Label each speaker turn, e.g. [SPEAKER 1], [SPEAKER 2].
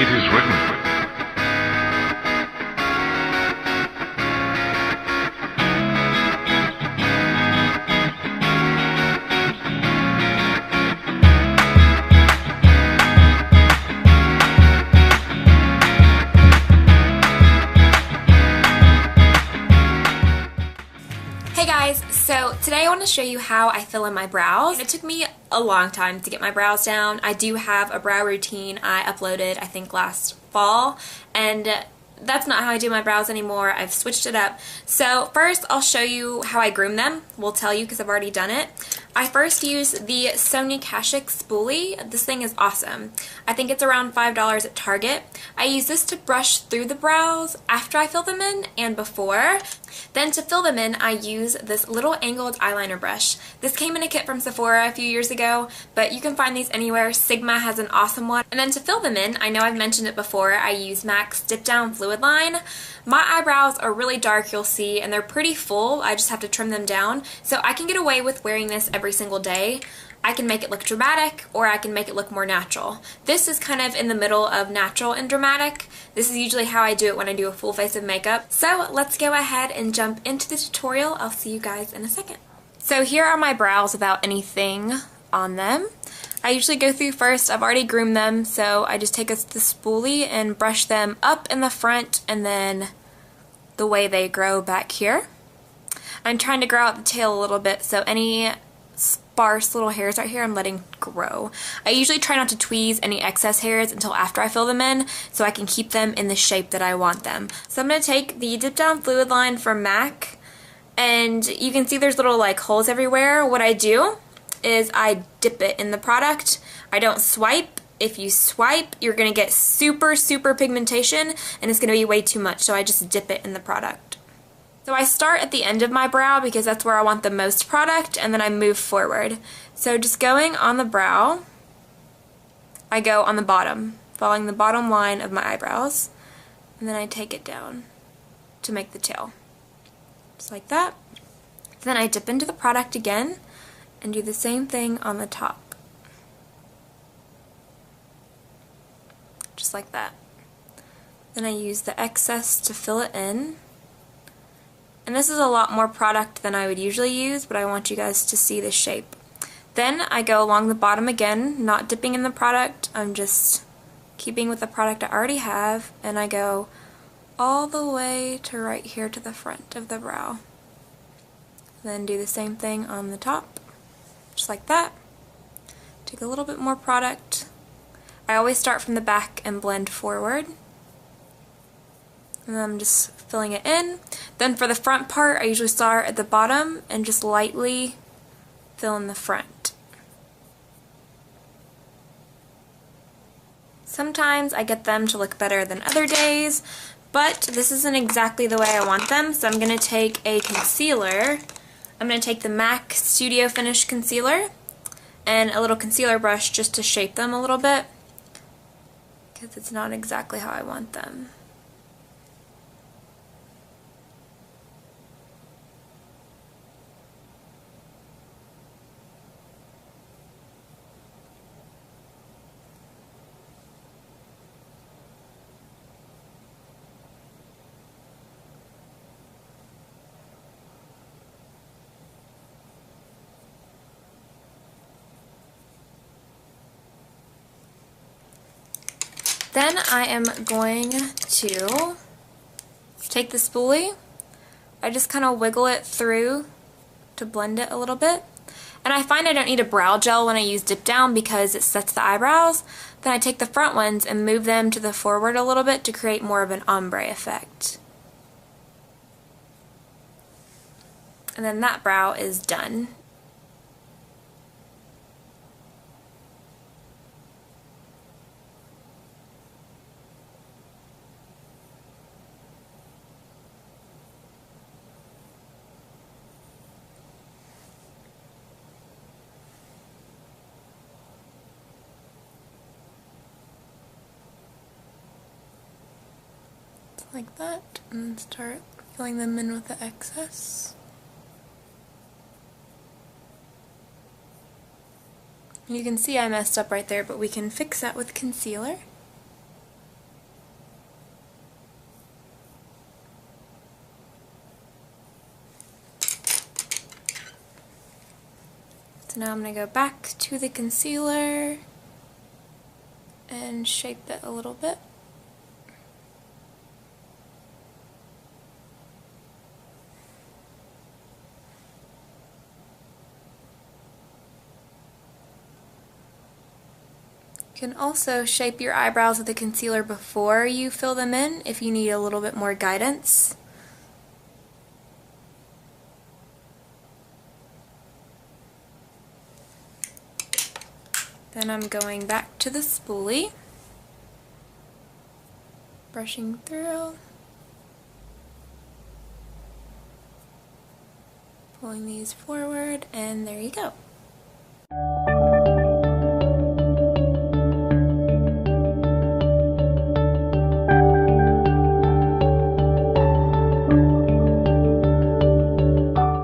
[SPEAKER 1] It is written.
[SPEAKER 2] Hey guys, so today I want to show you how I fill in my brows. It took me a long time to get my brows down. I do have a brow routine I uploaded I think last fall, and that's not how I do my brows anymore. I've switched it up. So first I'll show you how I groom them. We'll tell you because I've already done it. I first use the Sonia Kashuk spoolie. This thing is awesome. I think it's around $5 at Target. I use this to brush through the brows after I fill them in and before. Then to fill them in, I use this little angled eyeliner brush. This came in a kit from Sephora a few years ago, but you can find these anywhere. Sigma has an awesome one. And then to fill them in, I know I've mentioned it before, I use MAC's Dip Down Fluid Line. My eyebrows are really dark, you'll see, and they're pretty full. I just have to trim them down. So I can get away with wearing this every single day. I can make it look dramatic, or I can make it look more natural. This is kind of in the middle of natural and dramatic. This is usually how I do it when I do a full face of makeup. So let's go ahead and jump into the tutorial. I'll see you guys in a second. So here are my brows without anything on them. I usually go through first, I've already groomed them, so I just take the spoolie and brush them up in the front and then the way they grow back here. I'm trying to grow out the tail a little bit, so any sparse little hairs right here I'm letting grow. I usually try not to tweeze any excess hairs until after I fill them in so I can keep them in the shape that I want them. So I'm going to take the Dip Down Fluid Line from MAC, and you can see there's little like holes everywhere. What I do is I dip it in the product. I don't swipe. If you swipe, you're going to get super pigmentation and it's going to be way too much, so I just dip it in the product. So I start at the end of my brow because that's where I want the most product, and then I move forward. So just going on the brow, I go on the bottom, following the bottom line of my eyebrows, and then I take it down to make the tail. Just like that. Then I dip into the product again and do the same thing on the top. Just like that. Then I use the excess to fill it in. And this is a lot more product than I would usually use, but I want you guys to see the shape. Then I go along the bottom again, not dipping in the product, I'm just keeping with the product I already have, and I go all the way to right here to the front of the brow. Then do the same thing on the top, just like that. Take a little bit more product. I always start from the back and blend forward. And I'm just filling it in. Then for the front part, I usually start at the bottom and just lightly fill in the front. Sometimes I get them to look better than other days, but this isn't exactly the way I want them, so I'm going to take a concealer. I'm going to take the MAC Studio Finish Concealer and a little concealer brush just to shape them a little bit, because it's not exactly how I want them. Then I am going to take the spoolie. I just kind of wiggle it through to blend it a little bit. And I find I don't need a brow gel when I use Dip Down because it sets the eyebrows. Then I take the front ones and move them to the forward a little bit to create more of an ombre effect. And then that brow is done. Like that, and start filling them in with the excess. You can see I messed up right there, but we can fix that with concealer. So now I'm going to go back to the concealer and shape it a little bit. You can also shape your eyebrows with the concealer before you fill them in if you need a little bit more guidance. Then I'm going back to the spoolie, brushing through, pulling these forward, and there you go.